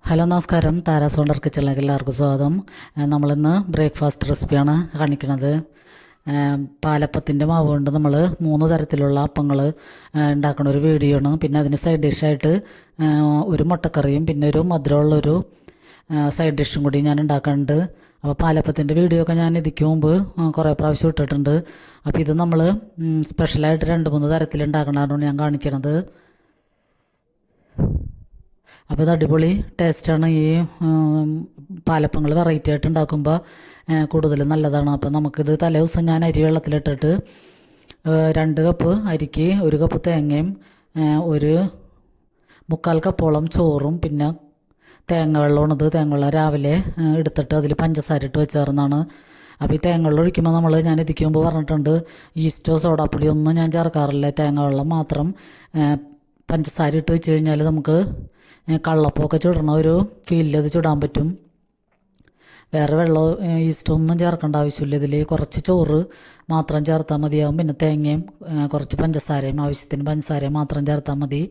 Hello നമസ്കാരം, Tara's wonder കിച്ചണിലേക്ക് എല്ലാവർക്കും സ്വാഗതം. നമ്മളിന്ന് ബ്രേക്ക്ഫാസ്റ്റ് റെസിപ്പിയാണ് കാണിക്കുന്നത്. പാലപ്പത്തിൻ്റെ മാവ് കൊണ്ട് നമ്മൾ 3 തരത്തിലുള്ള അപ്പങ്ങൾ ഉണ്ടാക്കുന്ന ഒരു വീഡിയോ ആണ്. പിന്നെ അതിന് സൈഡ് ഡിഷായിട്ട് ഒരു മുട്ടക്കറിയും പിന്നെ ഒരു മധുരമുള്ളൊരു സൈഡ് ഡിഷും കൂടി ഞാൻ ഉണ്ടാക്കാറുണ്ട്. അപ്പോൾ പാലപ്പത്തിൻ്റെ വീഡിയോ ഒക്കെ ഞാൻ ഇതിക്ക് മുമ്പ് കുറേ പ്രാവശ്യം ഇട്ടിട്ടുണ്ട്. അപ്പോൾ ഇത് നമ്മൾ സ്പെഷ്യലായിട്ട് 2-3 തരത്തിൽ ഉണ്ടാക്കണതാണ് ഞാൻ കാണിക്കണത്. അപ്പോൾ ഇത് അടിപൊളി ടേസ്റ്റാണ്. ഈ പാലപ്പങ്ങൾ വെറൈറ്റി ആയിട്ട് ഉണ്ടാക്കുമ്പോൾ കൂടുതൽ നല്ലതാണ്. അപ്പോൾ നമുക്കിത് തലേ ദിവസം ഞാൻ അരി വെള്ളത്തിലിട്ടിട്ട് 2 കപ്പ് അരിക്ക് 1 കപ്പ് തേങ്ങയും 1/4 കപ്പോളം ചോറും പിന്നെ തേങ്ങ വെള്ളമാണിത്. തേങ്ങ വെള്ളം രാവിലെ എടുത്തിട്ട് അതിൽ പഞ്ചസാര ഇട്ട് വെച്ചേർന്നാണ്. അപ്പോൾ ഈ തേങ്ങ വെള്ളം ഒഴിക്കുമ്പോൾ ഞാൻ ഇതിക്ക് മുമ്പ് പറഞ്ഞിട്ടുണ്ട്, ഈസ്റ്റോ സോഡാപ്പൊടി ഒന്നും ഞാൻ ചേർക്കാറില്ല. തേങ്ങ വെള്ളം മാത്രം പഞ്ചസാര ഇട്ട് വെച്ച് കഴിഞ്ഞാൽ നമുക്ക് കള്ളപ്പമൊക്കെ ചുടണ ഒരു ഫീലിൽ അത് ചുടാൻ പറ്റും. വേറെ വെള്ളം ഈസ്റ്റൊന്നും ചേർക്കേണ്ട ആവശ്യമില്ല. ഇതിൽ കുറച്ച് ചോറ് മാത്രം ചേർത്താൽ മതിയാവും. പിന്നെ തേങ്ങയും കുറച്ച് പഞ്ചസാരയും, ആവശ്യത്തിന് പഞ്ചസാരയും മാത്രം ചേർത്താൽ മതി.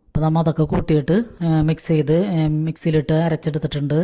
അപ്പോൾ നമ്മൾ അതൊക്കെ കൂട്ടിയിട്ട് മിക്സിയിലിട്ട് അരച്ചെടുത്തിട്ടുണ്ട്.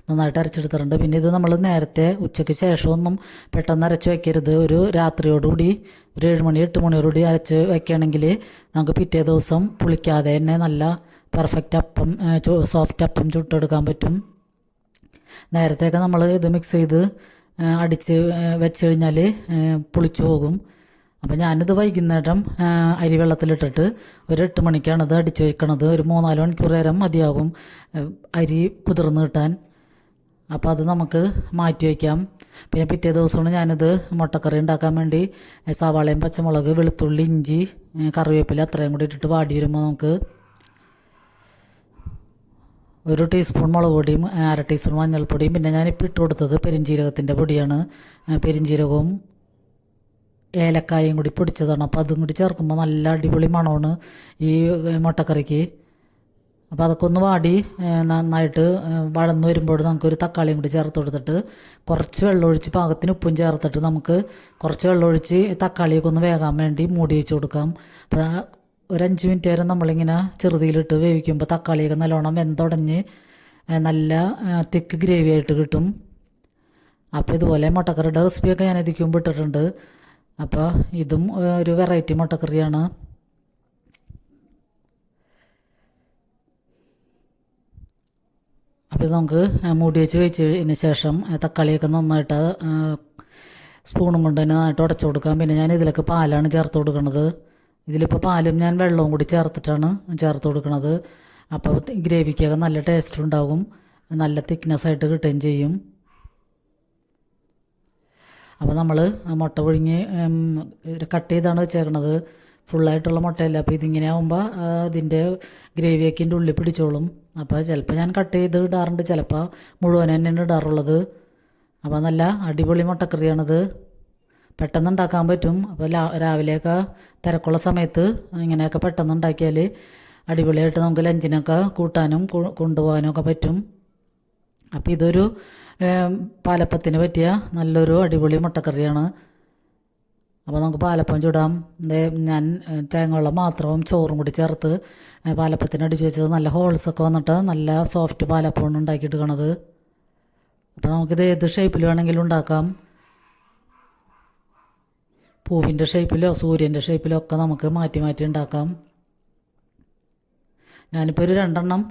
നന്നായിട്ട് അരച്ചെടുത്തിട്ടുണ്ട്. പിന്നെ ഇത് നമ്മൾ നേരത്തെ ഉച്ചയ്ക്ക് ശേഷമൊന്നും പെട്ടെന്ന് അരച്ച് വയ്ക്കരുത്. ഒരു രാത്രിയോടുകൂടി ഒരു 7 മണി 8 മണിയോടുകൂടി അരച്ച് വയ്ക്കുകയാണെങ്കിൽ നമുക്ക് പിറ്റേ ദിവസം പുളിക്കാതെ തന്നെ നല്ല പെർഫെക്റ്റ് അപ്പം സോഫ്റ്റ് അപ്പം ചുട്ടെടുക്കാൻ പറ്റും. നേരത്തെയൊക്കെ നമ്മൾ ഇത് മിക്സ് ചെയ്ത് അടിച്ച് വെച്ച് കഴിഞ്ഞാൽ പുളിച്ചു പോകും. അപ്പോൾ ഞാനിത് വൈകുന്നേരം അരി വെള്ളത്തിലിട്ടിട്ട് ഒരു 8 മണിക്കാണ് ഇത് അടിച്ച് വയ്ക്കണത്. ഒരു 3-4 മണിക്കൂർ നേരം മതിയാകും അരി കുതിർന്ന് കിട്ടാൻ. അപ്പോൾ അത് നമുക്ക് മാറ്റി വയ്ക്കാം. പിന്നെ പിറ്റേ ദിവസമാണ് ഞാനിത് മുട്ടക്കറി ഉണ്ടാക്കാൻ വേണ്ടി സവാളയും പച്ചമുളക് വെളുത്തുള്ളി ഇഞ്ചി കറിവേപ്പില അത്രയും കൂടി ഇട്ടിട്ട് വാടി വരുമ്പോൾ നമുക്ക് 1 ടീസ്പൂൺ മുളക് പൊടിയും 1/2 ടീസ്പൂൺ മഞ്ഞൾപ്പൊടിയും പിന്നെ ഞാനിപ്പോൾ ഇട്ട് കൊടുത്തത് പെരിഞ്ജീരകത്തിൻ്റെ പൊടിയാണ്. പെരിഞ്ജീരകവും ഏലക്കായും കൂടി പൊടിച്ചതാണ്. അപ്പോൾ അതും കൂടി ചേർക്കുമ്പോൾ നല്ല അടിപൊളി മണമാണ് ഈ മുട്ടക്കറിക്ക്. അപ്പോൾ അതൊക്കെ ഒന്ന് വാടി നന്നായിട്ട് വഴന്ന് വരുമ്പോൾ നമുക്കൊരു തക്കാളിയും കൂടി ചേർത്ത് കൊടുത്തിട്ട് കുറച്ച് വെള്ളമൊഴിച്ച് പാകത്തിന് ഉപ്പും ചേർത്തിട്ട് നമുക്ക് കുറച്ച് വെള്ളമൊഴിച്ച് തക്കാളിയൊക്കെ ഒന്ന് വേകാൻ വേണ്ടി മൂടി വെച്ച് കൊടുക്കാം. അപ്പോൾ ഒരു 5 മിനിറ്റ് നേരം നമ്മളിങ്ങനെ ചെറുതിയിലിട്ട് വേവിക്കുമ്പോൾ തക്കാളിയൊക്കെ നല്ലോണം വെന്തുടഞ്ഞ് നല്ല തിക്ക് ഗ്രേവി ആയിട്ട് കിട്ടും. അപ്പോൾ ഇതുപോലെ മുട്ടക്കറിയുടെ റെസിപ്പിയൊക്കെ ഞാൻ ഇതിക്ക് മുമ്പ് ഇട്ടിട്ടുണ്ട്. അപ്പോൾ ഇതും ഒരു വെറൈറ്റി മുട്ടക്കറിയാണ്. അപ്പോൾ ഇത് നമുക്ക് മൂടി വെച്ച് വെച്ചതിന് ശേഷം തക്കാളിയൊക്കെ നന്നായിട്ട് സ്പൂണും കൊണ്ട് തന്നെ നന്നായിട്ട് ഉടച്ചു കൊടുക്കാം. പിന്നെ ഞാൻ ഇതിലേക്ക് പാലാണ് ചേർത്ത് കൊടുക്കുന്നത്. ഇതിലിപ്പോൾ പാലും ഞാൻ വെള്ളവും കൂടി ചേർത്തിട്ടാണ് ചേർത്ത് കൊടുക്കുന്നത്. അപ്പോൾ ഗ്രേവിക്കൊക്കെ നല്ല ടേസ്റ്റ് ഉണ്ടാകും, നല്ല തിക്നെസ് ആയിട്ട് കിട്ടുകയും ചെയ്യും. അപ്പോൾ നമ്മൾ മുട്ട പുഴുങ്ങി കട്ട് ചെയ്താണ് വെച്ചേക്കണത്, ഫുള്ളായിട്ടുള്ള മുട്ടയല്ല. അപ്പോൾ ഇതിങ്ങനെ ആകുമ്പോൾ അതിൻ്റെ ഗ്രേവിയൊക്കെ എൻ്റെ ഉള്ളിൽ പിടിച്ചോളും. അപ്പോൾ ചിലപ്പോൾ ഞാൻ കട്ട് ചെയ്ത് ഇടാറുണ്ട്, ചിലപ്പോൾ മുഴുവൻ തന്നെയാണ് ഇടാറുള്ളത്. അപ്പോൾ നല്ല അടിപൊളി മുട്ടക്കറിയാണിത്, പെട്ടെന്ന് ഉണ്ടാക്കാൻ പറ്റും. അപ്പോൾ രാവിലെയൊക്കെ തിരക്കുള്ള സമയത്ത് ഇങ്ങനെയൊക്കെ പെട്ടെന്ന് ഉണ്ടാക്കിയാൽ അടിപൊളിയായിട്ട് നമുക്ക് ലഞ്ചിനൊക്കെ കൂട്ടാനും കൊണ്ടുപോകാനും ഒക്കെ പറ്റും. അപ്പോൾ ഇതൊരു പാലപ്പത്തിന് പറ്റിയ നല്ലൊരു അടിപൊളി മുട്ടക്കറിയാണ്. അപ്പോൾ നമുക്ക് പാലപ്പം ചുടാം. ഞാൻ തേങ്ങ വെള്ളം മാത്രവും ചോറും കൂടി ചേർത്ത് പാലപ്പത്തിന് അടിച്ച് വെച്ചത് നല്ല ഹോൾസൊക്കെ വന്നിട്ട് നല്ല സോഫ്റ്റ് പാലപ്പമാണ് ഉണ്ടാക്കിയെടുക്കണത്. അപ്പോൾ നമുക്കിത് ഏത് ഷേപ്പിൽ വേണമെങ്കിലും ഉണ്ടാക്കാം. പൂവിൻ്റെ ഷേപ്പിലോ സൂര്യൻ്റെ ഷേപ്പിലോ ഒക്കെ നമുക്ക് മാറ്റി മാറ്റി ഉണ്ടാക്കാം. ഞാനിപ്പോൾ ഒരു 2 എണ്ണം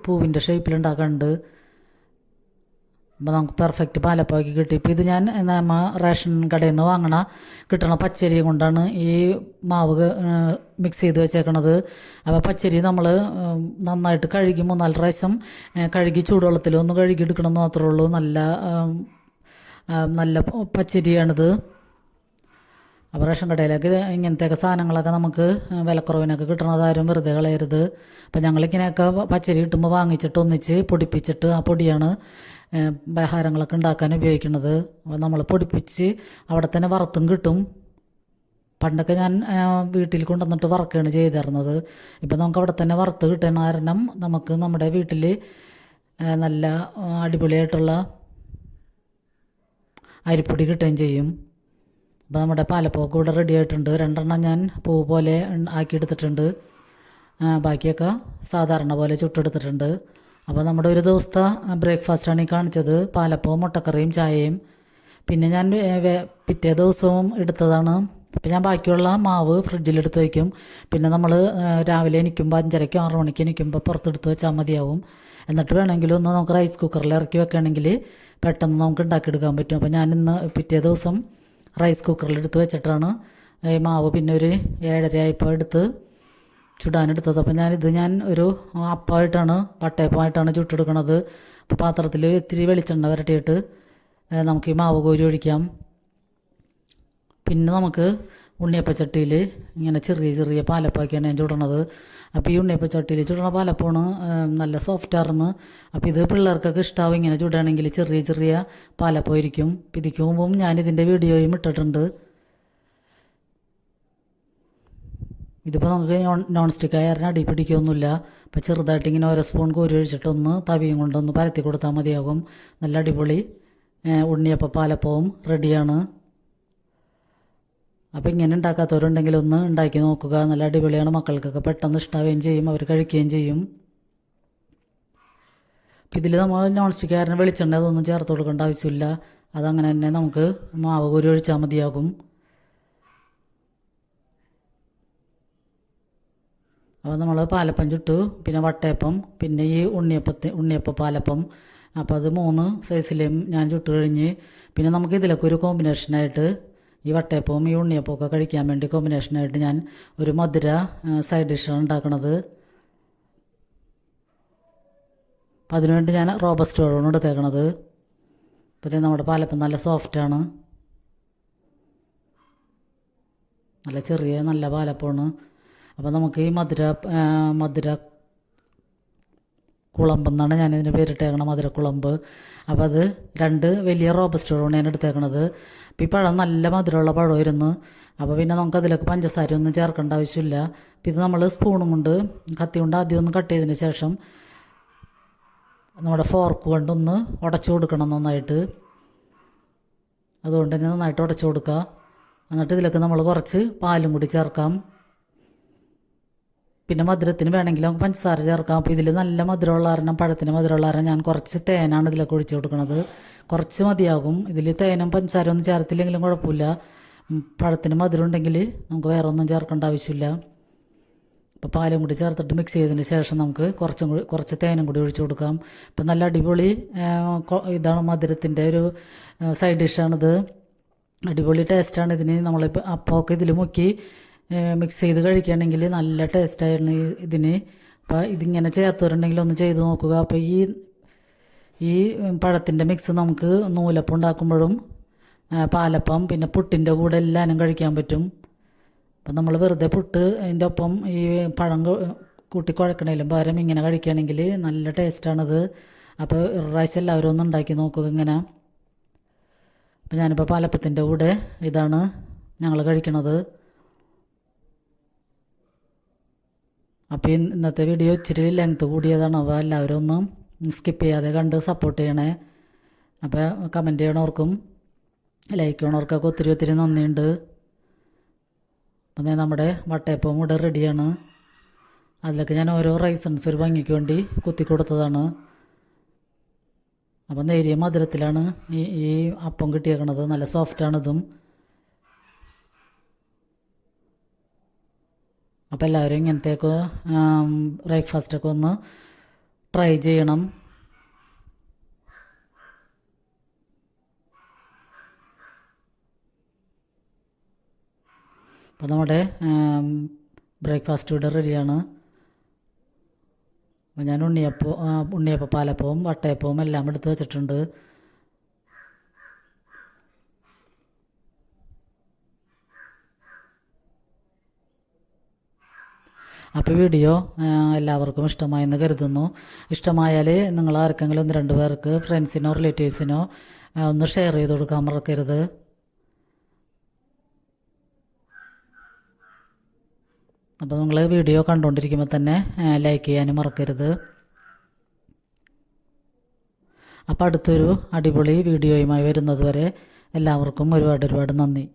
പൂവിൻ്റെ ഷേപ്പിൽ ഉണ്ടാക്കാറുണ്ട്. അപ്പോൾ നമുക്ക് പെർഫെക്റ്റ് പാലപ്പമാക്കി കിട്ടി. ഇപ്പോൾ ഇത് ഞാൻ റേഷൻ കടയിൽ നിന്ന് കിട്ടണ പച്ചരി കൊണ്ടാണ് ഈ മാവ് മിക്സ് ചെയ്ത് വെച്ചേക്കണത്. അപ്പോൾ പച്ചരി നമ്മൾ നന്നായിട്ട് കഴുകി 3-4 പ്രാവശ്യം കഴുകി ചൂടുവെള്ളത്തിലൊന്ന് കഴുകി എടുക്കണമെന്ന് മാത്രമേ ഉള്ളൂ. നല്ല പച്ചരിയാണിത്. അപ്പോൾ റേഷൻ കടയിലേക്ക് ഇങ്ങനത്തെയൊക്കെ സാധനങ്ങളൊക്കെ നമുക്ക് വിലക്കുറവിനൊക്കെ കിട്ടണതാരും വെറുതെ കളയരുത്. അപ്പോൾ ഞങ്ങളിങ്ങനെയൊക്കെ പച്ചരി കിട്ടുമ്പോൾ വാങ്ങിച്ചിട്ട് ഒന്നിച്ച് പൊടിപ്പിച്ചിട്ട് ആ പൊടിയാണ് ആഹാരങ്ങളൊക്കെ ഉണ്ടാക്കാൻ ഉപയോഗിക്കുന്നത്. അപ്പോൾ നമ്മൾ പൊടിപ്പിച്ച് അവിടെ തന്നെ വറുത്തും കിട്ടും. പണ്ടൊക്കെ ഞാൻ വീട്ടിൽ കൊണ്ടുവന്നിട്ട് വറുക്കുകയാണ് ചെയ്തിരുന്നത്. ഇപ്പോൾ നമുക്ക് അവിടെ തന്നെ വറുത്ത് കിട്ടുന്ന കാരണം നമുക്ക് നമ്മുടെ വീട്ടിൽ നല്ല അടിപൊളിയായിട്ടുള്ള അരിപ്പൊടി കിട്ടുകയും ചെയ്യും. അപ്പോൾ നമ്മുടെ പാലപ്പമൊക്കെ ഇവിടെ റെഡി ആയിട്ടുണ്ട്. 2 എണ്ണം ഞാൻ പൂ പോലെ ആക്കിയെടുത്തിട്ടുണ്ട്. ബാക്കിയൊക്കെ സാധാരണ പോലെ ചുട്ടെടുത്തിട്ടുണ്ട്. അപ്പോൾ നമ്മുടെ ഒരു ദിവസത്തെ ബ്രേക്ക്ഫാസ്റ്റാണ് ഈ കാണിച്ചത്. പാലപ്പവും മുട്ടക്കറിയും ചായയും. പിന്നെ ഞാൻ പിറ്റേ ദിവസവും എടുത്തതാണ്. അപ്പോൾ ഞാൻ ബാക്കിയുള്ള മാവ് ഫ്രിഡ്ജിലെടുത്ത് വയ്ക്കും. പിന്നെ നമ്മൾ രാവിലെ എണീക്കുമ്പോൾ 5:30 6 മണിക്ക് എണീക്കുമ്പോൾ പുറത്തെടുത്ത് വെച്ചാൽ മതിയാവും. എന്നിട്ട് വേണമെങ്കിൽ ഒന്ന് നമുക്ക് റൈസ് കുക്കറിൽ ഇറക്കി വെക്കുകയാണെങ്കിൽ പെട്ടെന്ന് നമുക്ക് ഉണ്ടാക്കിയെടുക്കാൻ പറ്റും. അപ്പോൾ ഞാൻ ഇന്ന് പിറ്റേ ദിവസം റൈസ് കുക്കറിലെടുത്ത് വെച്ചിട്ടാണ് ഈ മാവ് പിന്നെ ഒരു 7:30 ആയപ്പോൾ എടുത്ത് ചുടാനെടുത്തത്. അപ്പോൾ ഞാൻ ഒരു അപ്പമായിട്ടാണ് വട്ടയപ്പമായിട്ടാണ് ചുട്ടെടുക്കണത്. അപ്പോൾ പാത്രത്തിൽ ഇത്തിരി വെളിച്ചെണ്ണ വരട്ടിയിട്ട് നമുക്ക് ഈ മാവ് കോരി ഒഴിക്കാം. പിന്നെ നമുക്ക് ഉണ്ണിയപ്പച്ചട്ടിയിൽ ഇങ്ങനെ ചെറിയ ചെറിയ പാലപ്പമൊക്കെയാണ് ഞാൻ ചുടണത്. അപ്പോൾ ഈ ഉണ്ണിയപ്പച്ചട്ടിയിൽ ചുടണ പാലപ്പമാണ് നല്ല സോഫ്റ്റായിരുന്നു. അപ്പോൾ ഇത് പിള്ളേർക്കൊക്കെ ഇഷ്ടമാവും ഇങ്ങനെ ചുടുകയാണെങ്കിൽ. ചെറിയ ചെറിയ പാലപ്പമായിരിക്കും. ഇതിക്ക് മുമ്പും ഞാനിതിൻ്റെ വീഡിയോയും ഇട്ടിട്ടുണ്ട്. ഇതിപ്പോൾ നമുക്ക് നോൺ സ്റ്റിക്ക് ആയാലും അടി പിടിക്കുകയൊന്നുമില്ല. അപ്പോൾ ചെറുതായിട്ട് ഇങ്ങനെ ഓരോ സ്പൂൺ കോരി ഒഴിച്ചിട്ടൊന്ന് തവിയും കൊണ്ടൊന്ന് പരത്തി കൊടുത്താൽ മതിയാകും. നല്ല അടിപൊളി ഉണ്ണിയപ്പ പാലപ്പവും റെഡിയാണ്. അപ്പോൾ ഇങ്ങനെ ഉണ്ടാക്കാത്തവരുണ്ടെങ്കിൽ ഒന്ന് ഉണ്ടാക്കി നോക്കുക. നല്ല അടിപൊളിയാണ്. മക്കൾക്കൊക്കെ പെട്ടെന്ന് ഇഷ്ടാവുകയും ചെയ്യും, അവർ കഴിക്കുകയും ചെയ്യും. അപ്പോൾ ഇതിൽ നമ്മൾ നോൺ സ്റ്റിക്കാരന് വെളിച്ചെണ്ണ അതൊന്നും ചേർത്ത് കൊടുക്കേണ്ട ആവശ്യമില്ല. അതങ്ങനെ തന്നെ നമുക്ക് മാവ് കോരി ഒഴിച്ചാൽ മതിയാകും. അപ്പോൾ നമ്മൾ പാലപ്പം ചുട്ടു, പിന്നെ വട്ടയപ്പം, പിന്നെ ഈ ഉണ്ണിയപ്പ പാലപ്പം. അപ്പോൾ അത് 3 സൈസിലും ഞാൻ ചുട്ട് കഴിഞ്ഞ്. പിന്നെ നമുക്ക് ഇതിലൊക്കെ ഒരു കോമ്പിനേഷനായിട്ട് ഈ വട്ടയപ്പവും ഈ ഉണ്ണിയപ്പമൊക്കെ കഴിക്കാൻ വേണ്ടി കോമ്പിനേഷനായിട്ട് ഞാൻ ഒരു മധുര സൈഡ് ഡിഷാണ് ഉണ്ടാക്കണത്. അപ്പോൾ അതിനുവേണ്ടി ഞാൻ റോബസ്റ്റ് പഴമാണ് എടുത്തേക്കണത്. അപ്പോൾ നമ്മുടെ പാലപ്പം നല്ല സോഫ്റ്റാണ്, നല്ല ചെറിയ നല്ല പാലപ്പമാണ്. അപ്പോൾ നമുക്ക് ഈ മധുര കുളമ്പെന്നാണ് ഞാനിതിന് പേരിട്ടേക്കണം, മധുരക്കുളമ്പ്. അപ്പോൾ അത് 2 വലിയ റോബസ്റ്റ് പഴമാണ് ഞാൻ എടുത്തേക്കണത്. അപ്പോൾ ഈ പഴം നല്ല മധുരമുള്ള പഴമായിരുന്നു. അപ്പോൾ പിന്നെ നമുക്ക് അതിലൊക്കെ പഞ്ചസാര ഒന്നും ചേർക്കേണ്ട ആവശ്യമില്ല. അപ്പോൾ ഇത് നമ്മൾ സ്പൂണും കൊണ്ട് കത്തി കൊണ്ട് ആദ്യം ഒന്ന് കട്ട് ചെയ്തതിന് ശേഷം നമ്മുടെ ഫോർക്ക് കൊണ്ടൊന്ന് ഉടച്ചു കൊടുക്കണം നന്നായിട്ട്. അതുകൊണ്ട് തന്നെ നന്നായിട്ട് ഉടച്ചു കൊടുക്കുക. എന്നിട്ട് ഇതിലൊക്കെ നമ്മൾ കുറച്ച് പാലും കൂടി ചേർക്കാം. പിന്നെ മധുരത്തിന് വേണമെങ്കിൽ നമുക്ക് പഞ്ചസാര ചേർക്കാം. അപ്പോൾ ഇതിൽ നല്ല മധുരമുള്ള കാരണം, പഴത്തിന് മധുരമുള്ള കാരണം ഞാൻ കുറച്ച് തേനാണ് ഇതിലൊക്കെ ഒഴിച്ച് കൊടുക്കുന്നത്. കുറച്ച് മതിയാകും. ഇതിൽ തേനും പഞ്ചസാര ഒന്നും ചേർത്തില്ലെങ്കിലും കുഴപ്പമില്ല. പഴത്തിന് മധുരം ഉണ്ടെങ്കിൽ നമുക്ക് വേറെ ഒന്നും ചേർക്കേണ്ട ആവശ്യമില്ല. അപ്പോൾ പാലും കൂടി ചേർത്തിട്ട് മിക്സ് ചെയ്തതിന് ശേഷം നമുക്ക് കുറച്ച് തേനും കൂടി ഒഴിച്ച് കൊടുക്കാം. ഇപ്പം നല്ല അടിപൊളി ഇതാണ് മധുരത്തിൻ്റെ ഒരു സൈഡ് ഡിഷാണിത്. അടിപൊളി ടേസ്റ്റാണ് ഇതിന്. നമ്മളിപ്പോൾ അപ്പമൊക്കെ ഇതിൽ മുക്കി മിക്സ് ചെയ്ത് കഴിക്കുകയാണെങ്കിൽ നല്ല ടേസ്റ്റായിരുന്നു ഇതിന്. അപ്പോൾ ഇതിങ്ങനെ ചേർത്തുവരുണ്ടെങ്കിൽ ഒന്ന് ചെയ്ത് നോക്കുക. അപ്പോൾ ഈ പഴത്തിൻ്റെ മിക്സ് നമുക്ക് നൂലപ്പം ഉണ്ടാക്കുമ്പോഴും പാലപ്പം പിന്നെ പുട്ടിൻ്റെ കൂടെ എല്ലാവരും കഴിക്കാൻ പറ്റും. അപ്പം നമ്മൾ വെറുതെ പുട്ട് അതിൻ്റെ ഒപ്പം ഈ പഴം കൂട്ടി കുഴക്കണേലും പകരം ഇങ്ങനെ കഴിക്കുകയാണെങ്കിൽ നല്ല ടേസ്റ്റാണത്. അപ്പോൾ ഒരു പ്രാവശ്യം എല്ലാവരും ഒന്ന് ഉണ്ടാക്കി നോക്കുക ഇങ്ങനെ. അപ്പോൾ ഞാനിപ്പോൾ പാലപ്പത്തിൻ്റെ കൂടെ ഇതാണ് ഞങ്ങൾ കഴിക്കണത്. അപ്പോൾ ഇന്നത്തെ വീഡിയോ ഇച്ചിരി ലെങ്ത്ത് കൂടിയതാണ്. അപ്പോൾ എല്ലാവരും ഒന്നും സ്കിപ്പ് ചെയ്യാതെ കണ്ട് സപ്പോർട്ട് ചെയ്യണേ. അപ്പോൾ കമൻറ്റ് ചെയ്യണവർക്കും ലൈക്ക് ചെയ്യണവർക്കൊക്കെ ഒത്തിരി നന്ദിയുണ്ട്. അപ്പം നമ്മുടെ വട്ടയപ്പം ഇവിടെ റെഡിയാണ്. അതിലൊക്കെ ഞാൻ ഓരോ റൈസൻസ് ഒരു ഭംഗിക്ക് വേണ്ടി കുത്തി കൊടുത്തതാണ്. അപ്പം നേരിയ മധുരത്തിലാണ് ഈ അപ്പം കിട്ടിയേക്കണത്. നല്ല സോഫ്റ്റാണിതും. അപ്പോൾ എല്ലാവരും ഇങ്ങനത്തെയൊക്കെ ബ്രേക്ക്ഫാസ്റ്റൊക്കെ ഒന്ന് ട്രൈ ചെയ്യണം. അപ്പോൾ നമ്മുടെ ബ്രേക്ക്ഫാസ്റ്റ് ഇവിടെ റെഡിയാണ്. അപ്പോൾ ഞാൻ ഉണ്ണിയപ്പം പാലപ്പവും വട്ടയപ്പവും എല്ലാം എടുത്ത് വെച്ചിട്ടുണ്ട്. അപ്പോൾ വീഡിയോ എല്ലാവർക്കും ഇഷ്ടമായെന്ന് കരുതുന്നു. ഇഷ്ടമായാൽ നിങ്ങൾ ആർക്കെങ്കിലും 1-2 പേർക്ക് ഫ്രണ്ട്സിനോ റിലേറ്റീവ്സിനോ ഒന്ന് ഷെയർ ചെയ്ത് കൊടുക്കാൻ മറക്കരുത്. അപ്പോൾ നിങ്ങൾ വീഡിയോ കണ്ടുകൊണ്ടിരിക്കുമ്പോൾ തന്നെ ലൈക്ക് ചെയ്യാനും മറക്കരുത്. അപ്പോൾ അടുത്തൊരു അടിപൊളി വീഡിയോയുമായി വരുന്നത് വരെ എല്ലാവർക്കും ഒരുപാട് നന്ദി.